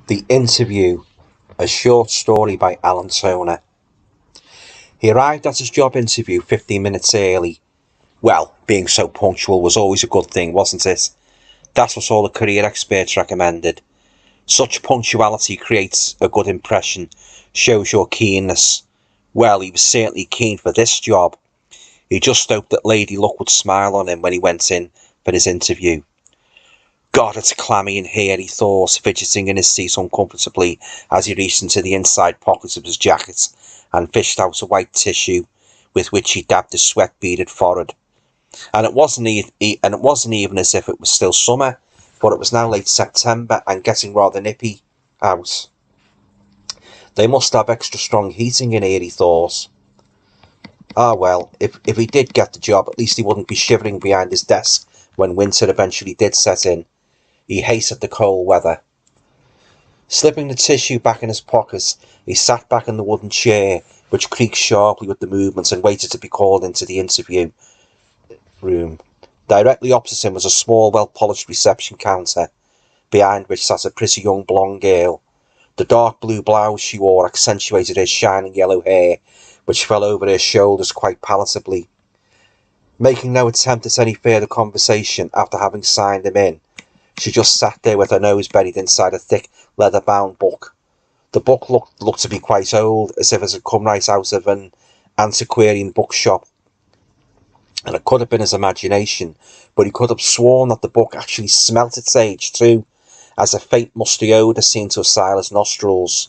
The Interview, a short story by Alan Toner. He arrived at his job interview 15 minutes early. Well, being so punctual was always a good thing, wasn't it? That's what all the career experts recommended. Such punctuality creates a good impression, shows your keenness. Well, he was certainly keen for this job. He just hoped that Lady Luck would smile on him when he went in for his interview. God, it's clammy in here, he thought, fidgeting in his seat uncomfortably as he reached into the inside pockets of his jacket and fished out a white tissue with which he dabbed his sweat-beaded forehead. And it wasn't even as if it was still summer, but it was now late September and getting rather nippy out. They must have extra strong heating in here, he thought. Ah well, if he did get the job, at least he wouldn't be shivering behind his desk when winter eventually did set in. He hated the cold weather. Slipping the tissue back in his pockets, he sat back in the wooden chair, which creaked sharply with the movement, and waited to be called into the interview room. Directly opposite him was a small, well-polished reception counter, behind which sat a pretty young blonde girl. The dark blue blouse she wore accentuated her shining yellow hair, which fell over her shoulders quite palatably. Making no attempt at any further conversation after having signed him in, she just sat there with her nose buried inside a thick, leather-bound book. The book looked to be quite old, as if it had come right out of an antiquarian bookshop. And it could have been his imagination, but he could have sworn that the book actually smelt its age too, as a faint musty odour seemed to assail his nostrils.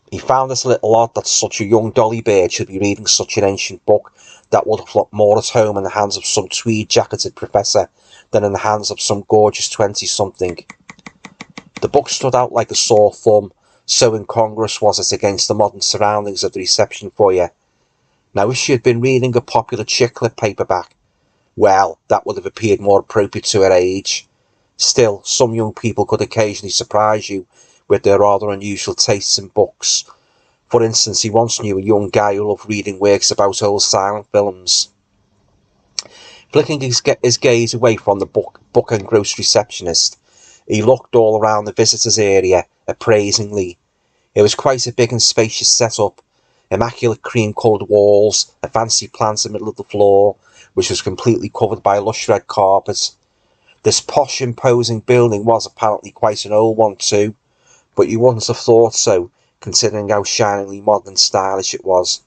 He found it a little odd that such a young dolly bird should be reading such an ancient book that would have looked more at home in the hands of some tweed-jacketed professor than in the hands of some gorgeous 20-something. The book stood out like a sore thumb, so incongruous was it against the modern surroundings of the reception foyer. Now, if she had been reading a popular chick-lit paperback, well, that would have appeared more appropriate to her age. Still, some young people could occasionally surprise you with their rather unusual tastes in books. For instance, he once knew a young guy who loved reading works about old silent films. Flicking his gaze away from the book engrossed receptionist, he looked all around the visitors' area appraisingly. It was quite a big and spacious setup. Immaculate cream-coloured walls, a fancy plant in the middle of the floor, which was completely covered by a lush red carpet. This posh, imposing building was apparently quite an old one too, but you wouldn't have thought so, considering how shiningly modern and stylish it was.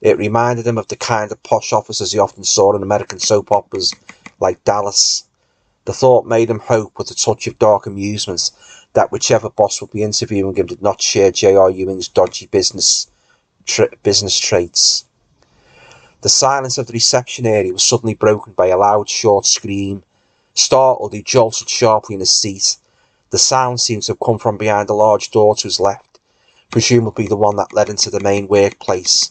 It reminded him of the kind of posh offices he often saw in American soap operas, like Dallas. The thought made him hope, with a touch of dark amusement, that whichever boss would be interviewing him did not share J.R. Ewing's dodgy business traits. The silence of the reception area was suddenly broken by a loud, short scream. Startled, he jolted sharply in his seat. The sound seemed to have come from behind a large door to his left, presumably the one that led into the main workplace.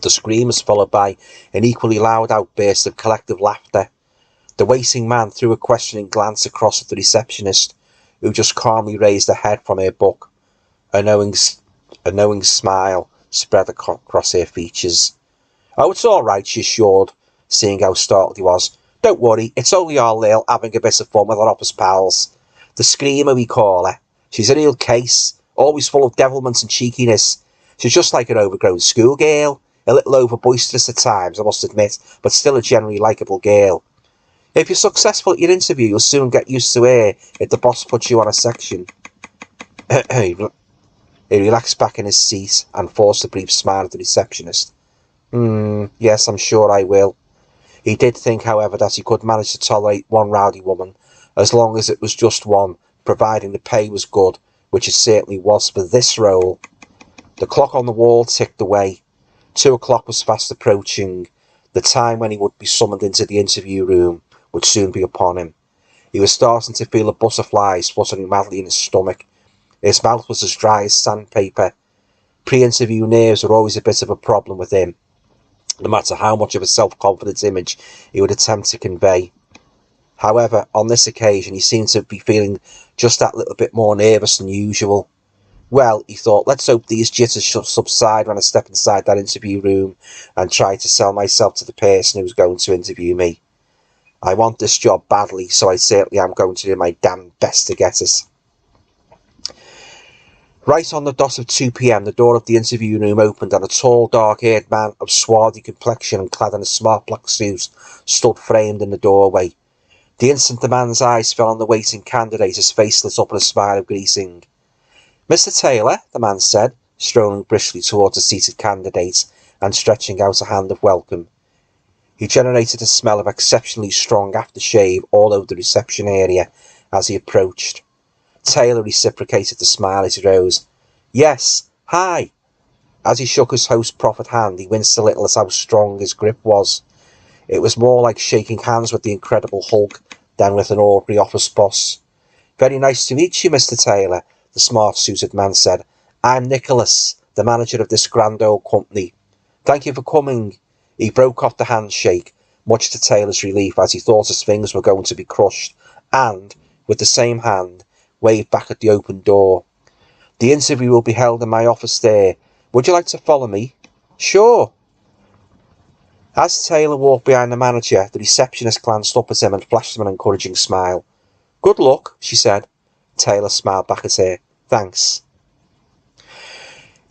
The scream was followed by an equally loud outburst of collective laughter. The waiting man threw a questioning glance across at the receptionist, who just calmly raised her head from her book. A knowing smile spread across her features. "Oh, it's all right," she assured, seeing how startled he was. "Don't worry, it's only our Lil having a bit of fun with her office pals. The Screamer, we call her. She's a real case, always full of devilment and cheekiness. She's just like an overgrown schoolgirl, a little over boisterous at times, I must admit, but still a generally likeable girl. If you're successful at your interview, you'll soon get used to her if the boss puts you on a section." He relaxed back in his seat and forced a brief smile at the receptionist. Yes, I'm sure I will." He did think, however, that he could manage to tolerate one rowdy woman, as long as it was just one, providing the pay was good, which it certainly was for this role. The clock on the wall ticked away. 2 o'clock was fast approaching. The time when he would be summoned into the interview room would soon be upon him. He was starting to feel the butterflies fluttering madly in his stomach. His mouth was as dry as sandpaper. Pre-interview nerves were always a bit of a problem with him, no matter how much of a self-confident image he would attempt to convey. However, on this occasion he seemed to be feeling just that little bit more nervous than usual. Well, he thought, let's hope these jitters should subside when I step inside that interview room and try to sell myself to the person who's going to interview me. I want this job badly, so I certainly am going to do my damn best to get it. Right on the dot of 2 p.m, the door of the interview room opened and a tall, dark-haired man of swarthy complexion and clad in a smart black suit stood framed in the doorway. The instant the man's eyes fell on the waiting candidate, his face lit up in a smile of greeting. "Mr. Taylor," the man said, strolling briskly towards the seated candidate and stretching out a hand of welcome. He generated a smell of exceptionally strong aftershave all over the reception area as he approached. Taylor reciprocated the smile as he rose. "Yes, hi." As he shook his host's proffered hand, he winced a little at how strong his grip was. It was more like shaking hands with the Incredible Hulk than with an ordinary office boss. "Very nice to meet you, Mr. Taylor," the smart-suited man said. "I'm Nicholas, the manager of this grand old company. Thank you for coming." He broke off the handshake, much to Taylor's relief, as he thought his fingers were going to be crushed, and, with the same hand, waved back at the open door. "The interview will be held in my office there. Would you like to follow me?" "Sure." As Taylor walked behind the manager, the receptionist glanced up at him and flashed him an encouraging smile. "Good luck," she said. Taylor smiled back at her. "Thanks."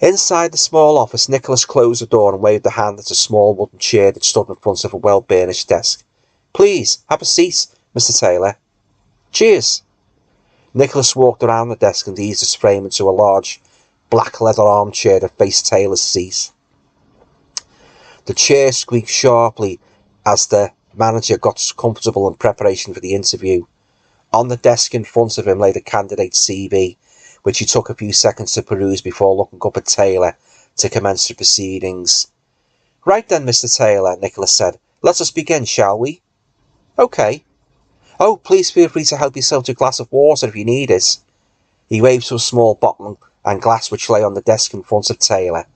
Inside the small office, Nicholas closed the door and waved a hand at a small wooden chair that stood in front of a well-burnished desk. "Please, have a seat, Mr. Taylor." "Cheers." Nicholas walked around the desk and eased his frame into a large, black leather armchair that faced Taylor's seat. The chair squeaked sharply as the manager got comfortable in preparation for the interview. On the desk in front of him lay the candidate's CV, which he took a few seconds to peruse before looking up at Taylor to commence the proceedings. "Right then, Mr. Taylor," Nicholas said. "Let us begin, shall we?" "Okay." "Oh, please feel free to help yourself to a glass of water if you need it." He waved to a small bottle and glass which lay on the desk in front of Taylor.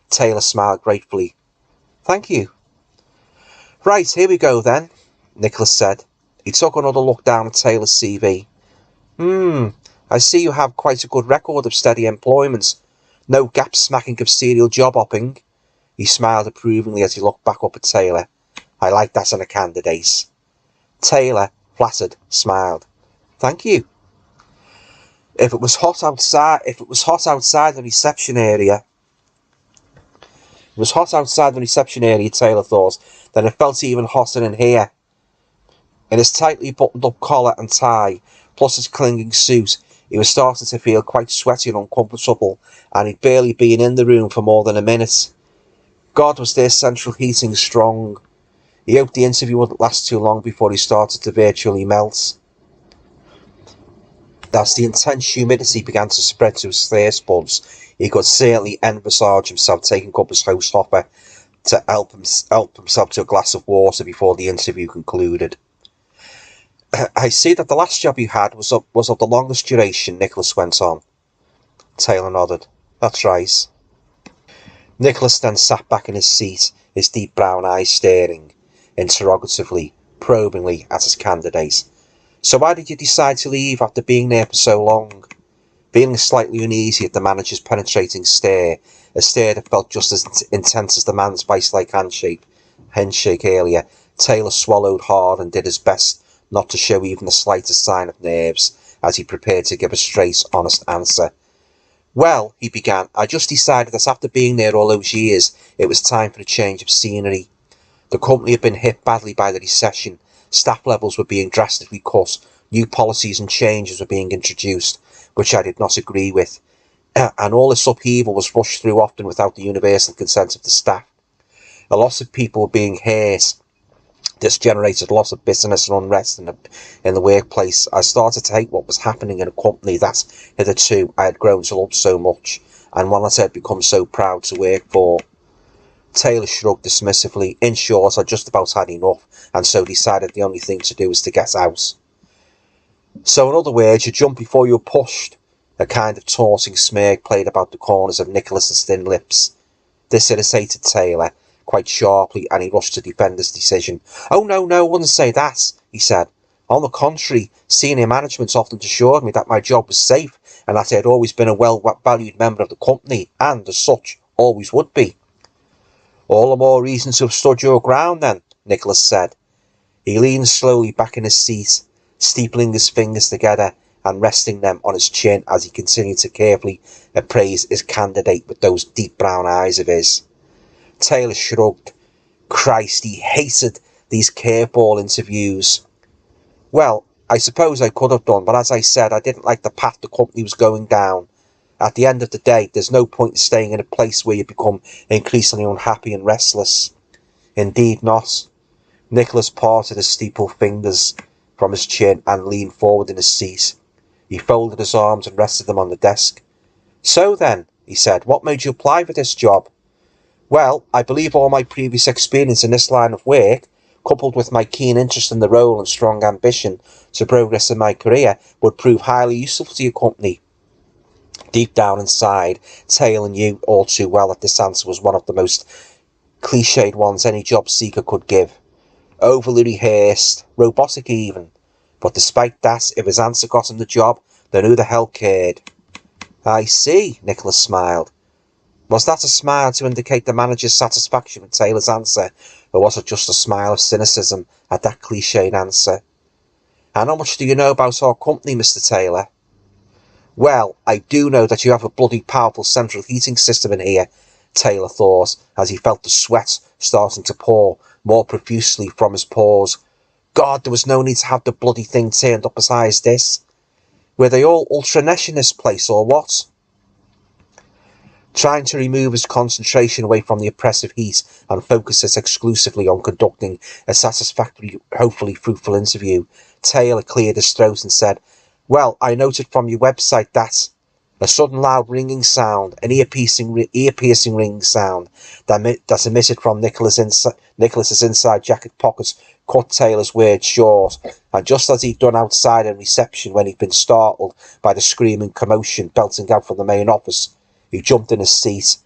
Taylor smiled gratefully. "Thank you." "Right, here we go then," Nicholas said. He took another look down at Taylor's CV. I see you have quite a good record of steady employment. No gap-smacking of serial job hopping." He smiled approvingly as he looked back up at Taylor. "I like that in a candidate." Taylor, flattered, smiled. "Thank you." If it was hot outside the reception area, Taylor thought, then it felt even hotter in here. In his tightly buttoned-up collar and tie, plus his clinging suit, he was starting to feel quite sweaty and uncomfortable, and he'd barely been in the room for more than a minute. God, was their central heating strong. He hoped the interview wouldn't last too long before he started to virtually melt. As the intense humidity began to spread to his taste buds, he could certainly envisage himself taking up his host's offer to help himself to a glass of water before the interview concluded. "I see that the last job you had was of the longest duration," Nicholas went on. Taylor nodded. "That's right." Nicholas then sat back in his seat, his deep brown eyes staring, interrogatively, probingly at his candidate. "So why did you decide to leave after being there for so long?" Feeling slightly uneasy at the manager's penetrating stare, a stare that felt just as intense as the man's vice-like handshake earlier, Taylor swallowed hard and did his best not to show even the slightest sign of nerves as he prepared to give a straight, honest answer. "Well," he began, "I just decided that after being there all those years, it was time for a change of scenery. The company had been hit badly by the recession, staff levels were being drastically cut, new policies and changes were being introduced, which I did not agree with, and all this upheaval was rushed through often without the universal consent of the staff. A lot of people were being hurt. This generated a lot of bitterness and unrest in the workplace. I started to hate what was happening in a company that, hitherto, I had grown to love so much, and one that I had become so proud to work for." Taylor shrugged dismissively. "In short, I just about had enough, and so decided the only thing to do was to get out." "So in other words, you jumped before you were pushed?" A kind of taunting smirk played about the corners of Nicholas's thin lips. This irritated Taylor quite sharply, and he rushed to defend his decision. "Oh, no, I wouldn't say that," he said. "On the contrary, senior management often assured me that my job was safe, and that I had always been a well-valued member of the company, and, as such, always would be." "All the more reason to have stood your ground, then," Nicholas said. He leaned slowly back in his seat, steepling his fingers together and resting them on his chin as he continued to carefully appraise his candidate with those deep brown eyes of his. Taylor shrugged. Christ, he hated these curveball interviews. Well, I suppose I could have done, but as I said, I didn't like the path the company was going down. At the end of the day, there's no point in staying in a place where you become increasingly unhappy and restless. Indeed not. Nicholas parted his steeple fingers from his chin and leaned forward in his seat. He folded his arms and rested them on the desk. So then, he said, what made you apply for this job? Well, I believe all my previous experience in this line of work, coupled with my keen interest in the role and strong ambition to progress in my career, would prove highly useful to your company. Deep down inside, Taylor knew all too well that this answer was one of the most cliched ones any job seeker could give. Overly rehearsed, robotic even. But despite that, if his answer got him the job, then who the hell cared? I see, Nicholas smiled. Was that a smile to indicate the manager's satisfaction with Taylor's answer, or was it just a smile of cynicism at that cliched answer? And how much do you know about our company, Mr. Taylor? Well, I do know that you have a bloody powerful central heating system in here, Taylor thought, as he felt the sweat starting to pour more profusely from his pores. God, there was no need to have the bloody thing turned up as high as this. Were they all ultra-nesh in this place, or what? Trying to remove his concentration away from the oppressive heat and focus it exclusively on conducting a satisfactory, hopefully fruitful interview, Taylor cleared his throat and said, Well, I noted from your website that a sudden loud ringing sound, an ear-piercing ringing sound that emitted from Nicholas's inside jacket pockets cut Taylor's words short, and just as he'd done outside in reception when he'd been startled by the screaming commotion belting out from the main office, he jumped in his seat.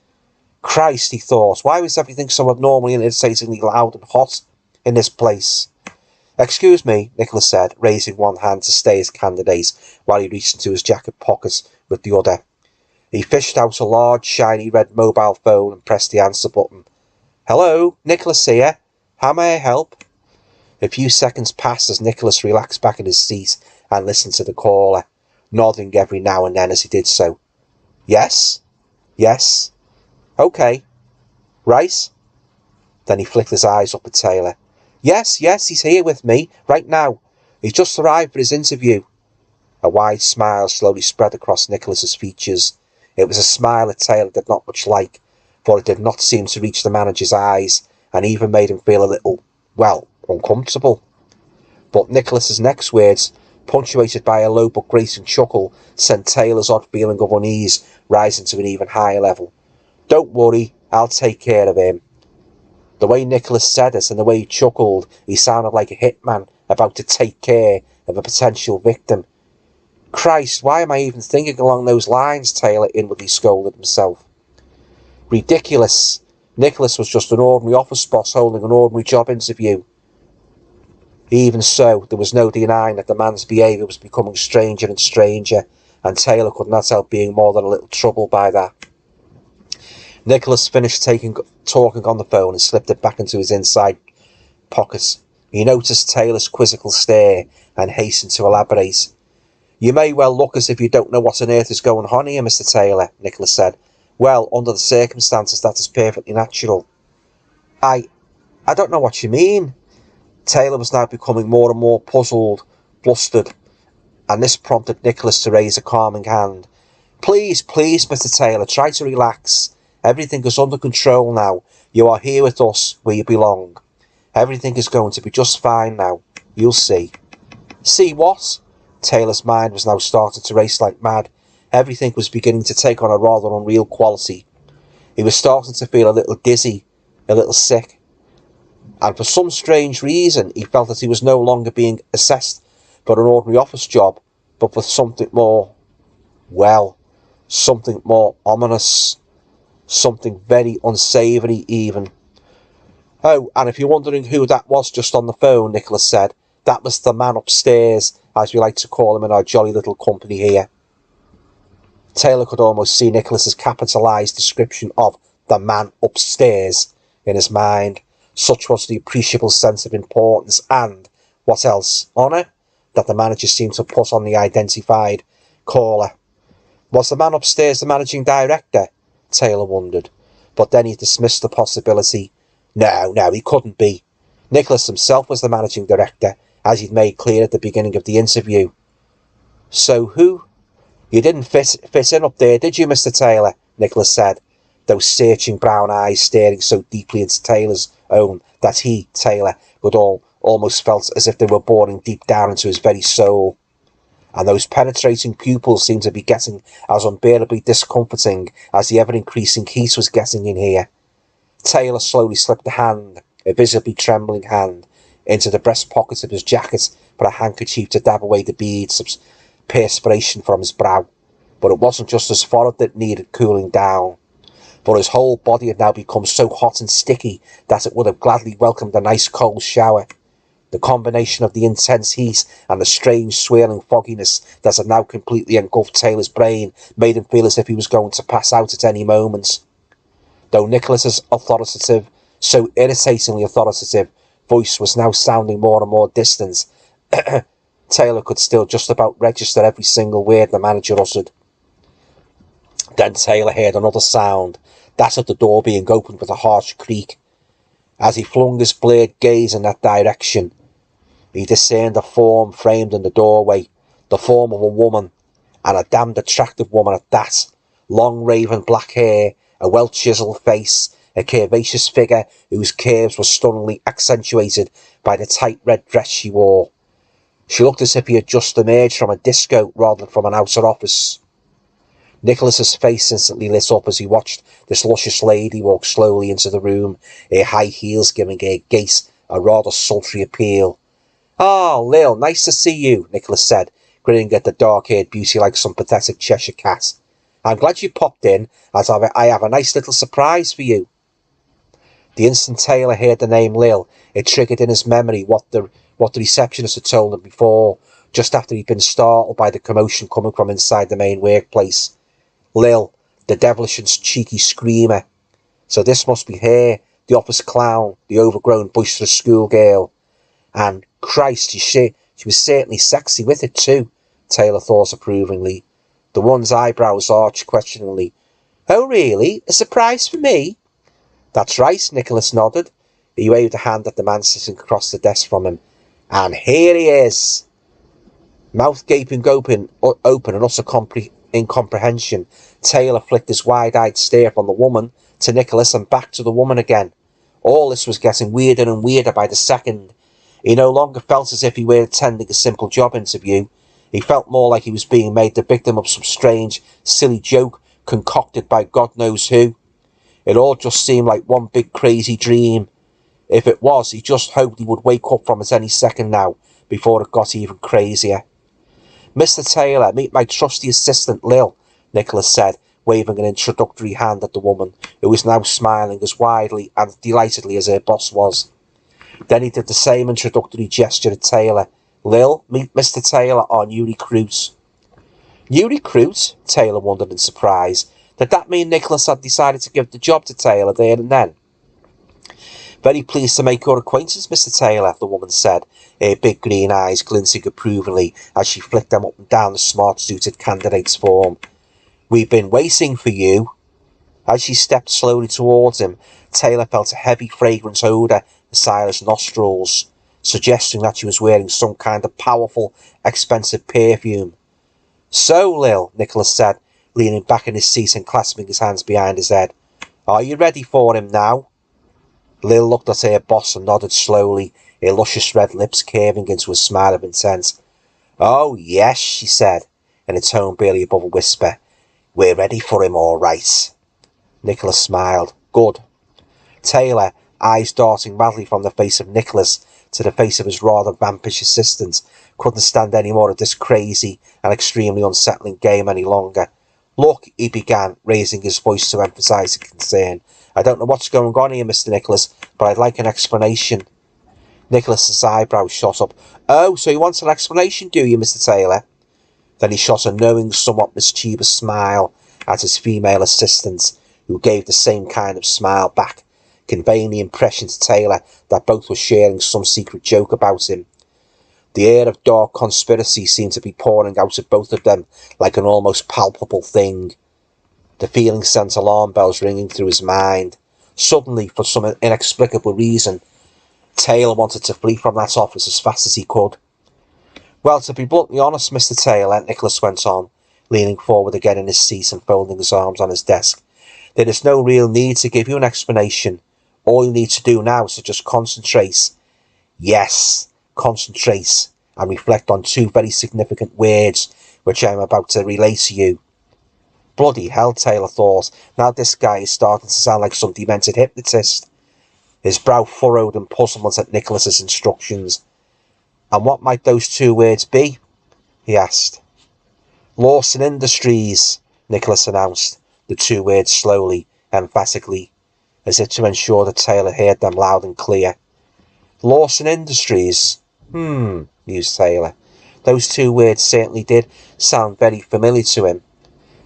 Christ, he thought, why was everything so abnormally and irritatingly loud and hot in this place? Excuse me, Nicholas said, raising one hand to stay his candidate while he reached into his jacket pocket with the other. He fished out a large, shiny red mobile phone and pressed the answer button. Hello, Nicholas here. How may I help? A few seconds passed as Nicholas relaxed back in his seat and listened to the caller, nodding every now and then as he did so. Yes? Yes? Okay. Right? Then he flicked his eyes up at Taylor. Yes, he's here with me, right now. He's just arrived for his interview. A wide smile slowly spread across Nicholas's features. It was a smile that Taylor did not much like, for it did not seem to reach the manager's eyes, and even made him feel a little, uncomfortable. But Nicholas's next words, punctuated by a low but grating chuckle, sent Taylor's odd feeling of unease rising to an even higher level. Don't worry, I'll take care of him. The way Nicholas said it and the way he chuckled, he sounded like a hitman about to take care of a potential victim. Christ, why am I even thinking along those lines? Taylor inwardly scolded himself. Ridiculous. Nicholas was just an ordinary office boss holding an ordinary job interview. Even so, there was no denying that the man's behaviour was becoming stranger and stranger, and Taylor could not help being more than a little troubled by that. Nicholas finished talking on the phone and slipped it back into his inside pocket. He noticed Taylor's quizzical stare and hastened to elaborate. You may well look as if you don't know what on earth is going on here, Mr. Taylor, Nicholas said. Well, under the circumstances, that is perfectly natural. I don't know what you mean. Taylor was now becoming more and more puzzled, flustered, and this prompted Nicholas to raise a calming hand. Please, Mr. Taylor, try to relax. Everything is under control now. You are here with us, where you belong. Everything is going to be just fine now. You'll see. See what? Taylor's mind was now starting to race like mad. Everything was beginning to take on a rather unreal quality. He was starting to feel a little dizzy, a little sick. And for some strange reason, he felt that he was no longer being assessed for an ordinary office job, but for something more, something more ominous, something very unsavoury even. Oh, and if you're wondering who that was just on the phone, Nicholas said, that was the man upstairs, as we like to call him in our jolly little company here. Taylor could almost see Nicholas's capitalised description of the man upstairs in his mind. Such was the appreciable sense of importance and, what else, honour that the manager seemed to put on the identified caller. Was the man upstairs the managing director? Taylor wondered, but then he dismissed the possibility. No, he couldn't be. Nicholas himself was the managing director, as he'd made clear at the beginning of the interview. So who? You didn't fit in up there, did you, Mr. Taylor? Nicholas said, those searching brown eyes staring so deeply into Taylor's own that he, Taylor, almost felt as if they were boring deep down into his very soul. And those penetrating pupils seemed to be getting as unbearably discomforting as the ever-increasing heat was getting in here. Taylor slowly slipped a hand, a visibly trembling hand, into the breast pocket of his jacket for a handkerchief to dab away the beads of perspiration from his brow. But it wasn't just his forehead that needed cooling down, for his whole body had now become so hot and sticky that it would have gladly welcomed a nice cold shower. The combination of the intense heat and the strange swirling fogginess that had now completely engulfed Taylor's brain made him feel as if he was going to pass out at any moment. Though Nicholas's authoritative, so irritatingly authoritative, voice was now sounding more and more distant, Taylor could still just about register every single word the manager uttered. Then Taylor heard another sound, that of the door being opened with a harsh creak. As he flung his blurred gaze in that direction, he discerned a form framed in the doorway, the form of a woman, and a damned attractive woman at that. Long raven black hair, a well-chiselled face, a curvaceous figure whose curves were stunningly accentuated by the tight red dress she wore. She looked as if he had just emerged from a disco rather than from an outer office. Nicholas's face instantly lit up as he watched this luscious lady walk slowly into the room, her high heels giving her gait a rather sultry appeal. "Ah, Lil, nice to see you," Nicholas said, grinning at the dark-haired beauty like some pathetic Cheshire cat. "I'm glad you popped in, as I have a nice little surprise for you." The instant Taylor heard the name Lil, it triggered in his memory what the receptionist had told him before, just after he'd been startled by the commotion coming from inside the main workplace. Lil, the devilish and cheeky screamer. So this must be her, the office clown, the overgrown boisterous schoolgirl. And, Christ, she was certainly sexy with it too, Taylor thought approvingly. The one's eyebrows arched questioningly. "Oh really? A surprise for me?" "That's right," Nicholas nodded. He waved a hand at the man sitting across the desk from him. "And here he is." Mouth gaping open in utter incomprehension, Taylor flicked his wide-eyed stare from the woman to Nicholas and back to the woman again. All this was getting weirder and weirder by the second. He no longer felt as if he were attending a simple job interview. He felt more like he was being made the victim of some strange, silly joke concocted by God knows who. It all just seemed like one big crazy dream. If it was, he just hoped he would wake up from it any second now, before it got even crazier. "Mr. Taylor, meet my trusty assistant, Lil," Nicholas said, waving an introductory hand at the woman, who was now smiling as widely and delightedly as her boss was. Then he did the same introductory gesture at Taylor. "Lil, meet Mr. Taylor, our new recruit." New recruit? Taylor wondered in surprise. Did that mean Nicholas had decided to give the job to Taylor there and then? "Very pleased to make your acquaintance, Mr. Taylor," the woman said, her big green eyes glinting approvingly as she flicked them up and down the smart-suited candidate's form. "We've been waiting for you." As she stepped slowly towards him, Taylor felt a heavy fragrant odour aside his nostrils, suggesting that she was wearing some kind of powerful, expensive perfume. "So, Lil," Nicholas said, leaning back in his seat and clasping his hands behind his head, "are you ready for him now?" Lil looked at her boss and nodded slowly, her luscious red lips curving into a smile of intent. "Oh, yes," she said, in a tone barely above a whisper. "We're ready for him, all right." Nicholas smiled. "Good." Taylor, eyes darting madly from the face of Nicholas to the face of his rather vampish assistant, couldn't stand any more of this crazy and extremely unsettling game any longer. "Look," he began, raising his voice to emphasise the concern. "I don't know what's going on here, Mr. Nicholas, but I'd like an explanation." Nicholas's eyebrows shot up. "Oh, so you want an explanation, do you, Mr. Taylor?" Then he shot a knowing, somewhat mischievous smile at his female assistant, who gave the same kind of smile back, conveying the impression to Taylor that both were sharing some secret joke about him. The air of dark conspiracy seemed to be pouring out of both of them like an almost palpable thing. The feeling sent alarm bells ringing through his mind. Suddenly, for some inexplicable reason, Taylor wanted to flee from that office as fast as he could. "Well, to be bluntly honest, Mr. Taylor," Nicholas went on, leaning forward again in his seat and folding his arms on his desk, "there is no real need to give you an explanation. All you need to do now is to just concentrate. Yes, concentrate, and reflect on two very significant words which I am about to relay to you." Bloody hell, Taylor thought. Now this guy is starting to sound like some demented hypnotist. His brow furrowed in puzzlement at Nicholas's instructions. "And what might those two words be?" he asked. "Lawson Industries," Nicholas announced, the two words slowly, emphatically, as if to ensure that Taylor heard them loud and clear. "Lawson Industries? Mused Taylor. Those two words certainly did sound very familiar to him.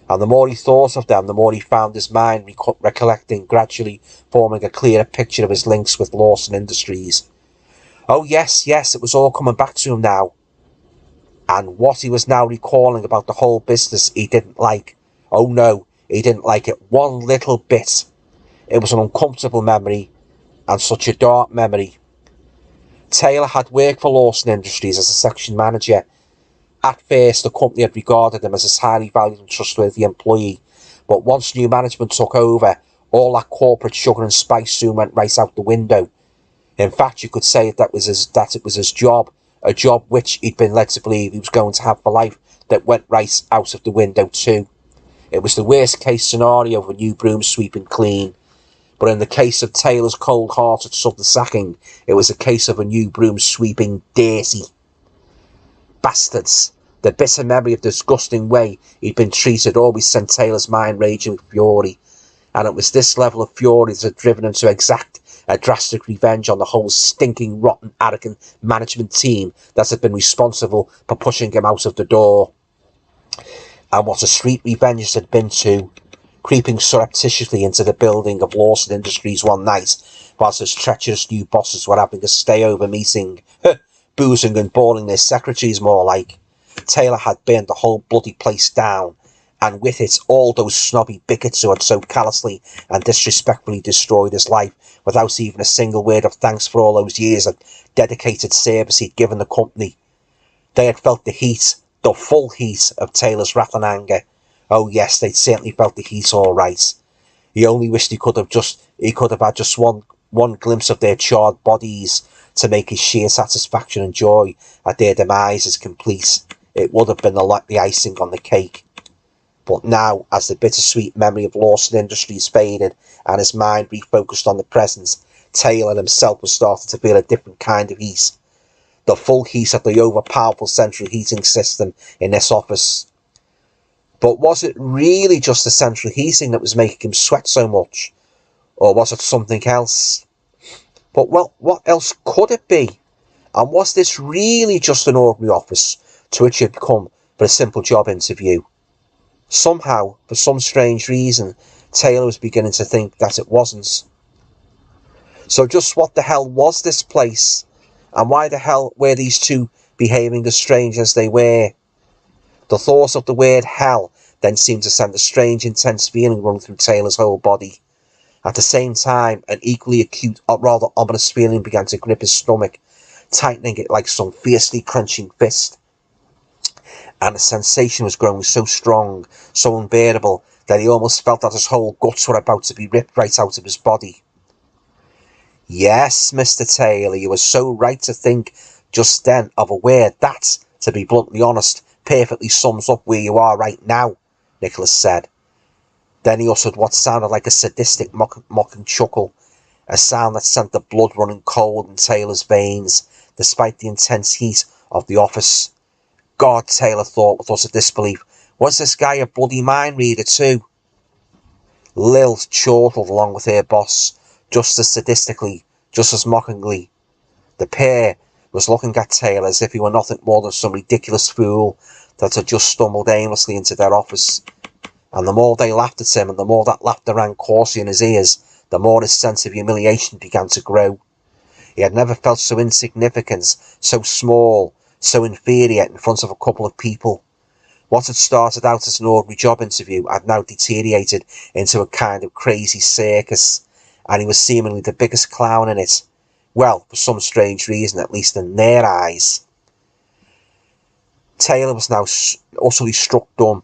And the more he thought of them, the more he found his mind recollecting, gradually forming a clearer picture of his links with Lawson Industries. Oh yes, it was all coming back to him now. And what he was now recalling about the whole business he didn't like. Oh no, he didn't like it one little bit. It was an uncomfortable memory, and such a dark memory. Taylor had worked for Lawson Industries as a section manager. At first, the company had regarded him as a highly valued and trustworthy employee, but once new management took over, all that corporate sugar and spice soon went right out the window. In fact, you could say that it was his job, a job which he'd been led to believe he was going to have for life, that went right out of the window too. It was the worst case scenario of a new broom sweeping clean, but in the case of Taylor's cold-hearted sudden sacking, it was a case of a new broom sweeping dirty. Bastards! The bitter memory of the disgusting way he'd been treated always sent Taylor's mind raging with fury, and it was this level of fury that had driven him to exact a drastic revenge on the whole stinking, rotten, arrogant management team that had been responsible for pushing him out of the door. And what a street revenge it had been too, creeping surreptitiously into the building of Lawson Industries one night, whilst his treacherous new bosses were having a stay-over meeting. Boozing and bawling their secretaries more like. Taylor had burned the whole bloody place down, and with it all those snobby bigots who had so callously and disrespectfully destroyed his life without even a single word of thanks for all those years of dedicated service he'd given the company. They had felt the heat, the full heat of Taylor's wrath and anger. Oh yes, they'd certainly felt the heat all right. He only wished he could have had just one glimpse of their charred bodies to make his sheer satisfaction and joy at their demises complete. It would have been the icing on the cake. But now, as the bittersweet memory of Lawson Industries faded and his mind refocused on the present, Taylor himself was starting to feel a different kind of heat. The full heat of the overpowerful central heating system in this office. But was it really just the central heating that was making him sweat so much? Or was it something else? But well, what else could it be? And was this really just an ordinary office to which he had come for a simple job interview? Somehow, for some strange reason, Taylor was beginning to think that it wasn't. So just what the hell was this place? And why the hell were these two behaving as strange as they were? The thought of the word hell then seemed to send a strange, intense feeling running through Taylor's whole body. At the same time, an equally acute, rather ominous feeling began to grip his stomach, tightening it like some fiercely clenching fist. And the sensation was growing so strong, so unbearable, that he almost felt that his whole guts were about to be ripped right out of his body. Yes, Mr. Taylor, you were so right to think just then of a word that, to be bluntly honest, perfectly sums up where you are right now, Nicholas said. Then he uttered what sounded like a sadistic mocking chuckle, a sound that sent the blood running cold in Taylor's veins, despite the intense heat of the office. God, Taylor thought with utter disbelief, was this guy a bloody mind reader too? Lil chortled along with her boss, just as sadistically, just as mockingly. The pair was looking at Taylor as if he were nothing more than some ridiculous fool that had just stumbled aimlessly into their office. And the more they laughed at him, and the more that laughter rang coarsely in his ears, the more his sense of humiliation began to grow. He had never felt so insignificant, so small, so inferior in front of a couple of people. What had started out as an ordinary job interview had now deteriorated into a kind of crazy circus, and he was seemingly the biggest clown in it. Well, for some strange reason, at least in their eyes. Taylor was now utterly struck dumb.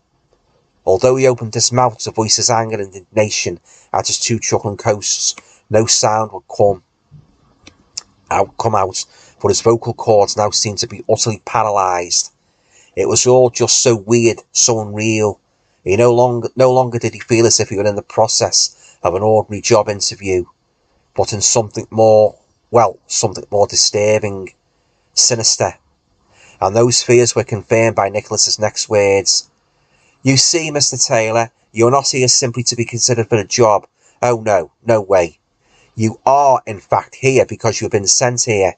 Although he opened his mouth to voice his anger and indignation at his two chuckling hosts, no sound would come out, for his vocal cords now seemed to be utterly paralysed. It was all just so weird, so unreal. No longer did he feel as if he were in the process of an ordinary job interview, but in something more disturbing, sinister. And those fears were confirmed by Nicholas's next words. "You see, Mr. Taylor, you're not here simply to be considered for a job. Oh no, no way. You are, in fact, here because you've been sent here."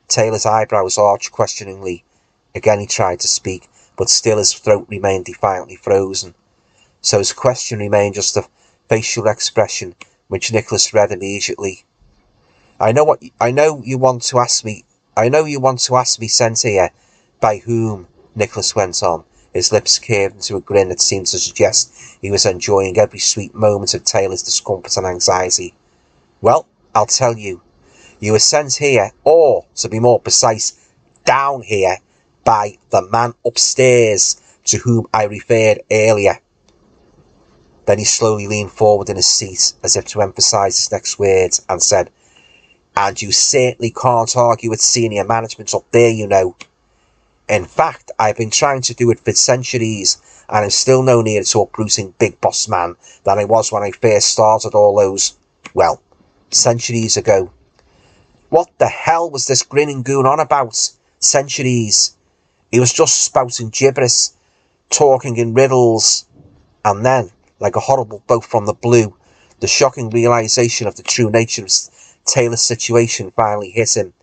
Taylor's eyebrows arched questioningly. Again he tried to speak, but still his throat remained defiantly frozen. So his question remained just a facial expression, which Nicholas read immediately. I know you want to ask me sent here. By whom?" Nicholas went on, his lips curved into a grin that seemed to suggest he was enjoying every sweet moment of Taylor's discomfort and anxiety. "Well, I'll tell you. You were sent here, or, to be more precise, down here, by the man upstairs to whom I referred earlier." Then he slowly leaned forward in his seat, as if to emphasise his next words, and said, "And you certainly can't argue with senior management up there, you know. In fact, I've been trying to do it for centuries, and I'm still no nearer to uprooting Big Boss Man than I was when I first started all those, centuries ago." What the hell was this grinning goon on about? Centuries? He was just spouting gibberish, talking in riddles. And then, like a horrible bolt from the blue, the shocking realisation of the true nature of Taylor's situation finally hit him.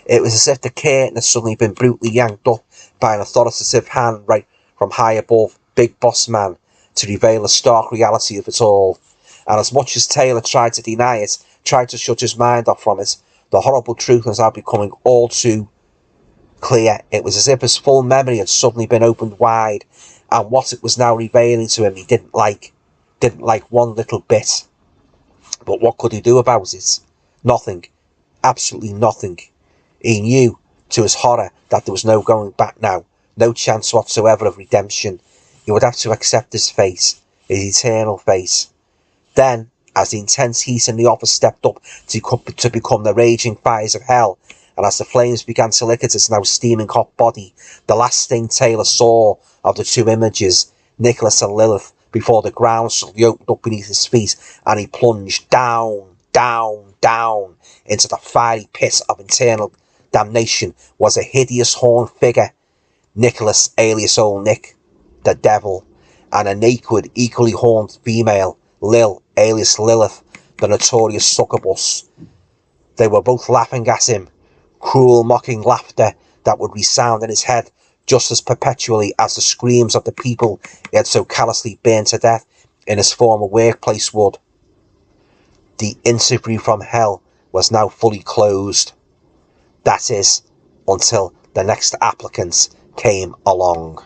It was as if the curtain had suddenly been brutally yanked up by an authoritative hand right from high above Big Boss Man to reveal the stark reality of it all. And as much as Taylor tried to deny it, tried to shut his mind off from it, the horrible truth was now becoming all too clear. It was as if his full memory had suddenly been opened wide, and what it was now revealing to him he didn't like one little bit. But what could he do about it? Nothing. Absolutely nothing. He knew, to his horror, that there was no going back now, no chance whatsoever of redemption. He would have to accept his fate, his eternal fate. Then, as the intense heat in the office stepped up to become the raging fires of hell, and as the flames began to lick at his now steaming hot body, the last thing Taylor saw of the two images, Nicholas and Lilith, before the ground suddenly opened up beneath his feet, and he plunged down into the fiery pit of eternal damnation, was a hideous horned figure, Nicholas alias Old Nick, the devil, and a naked, equally horned female, Lil alias Lilith, the notorious succubus. They were both laughing at him, cruel mocking laughter that would resound in his head just as perpetually as the screams of the people he had so callously burned to death in his former workplace would. The interview from hell was now fully closed. That is, until the next applicant came along.